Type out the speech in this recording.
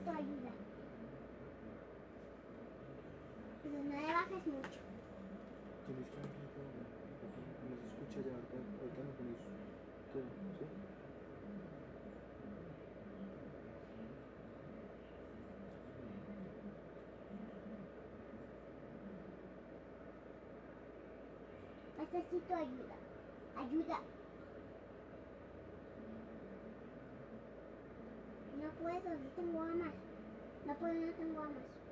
necesito ayuda. Pero no le bajes mucho. Tienes que abrir todo, porque no se escucha ya, ahorita no pones todo, ¿sí? Necesito ayuda. Ayuda. No puedo, no tengo armas. No puedo, no tengo armas.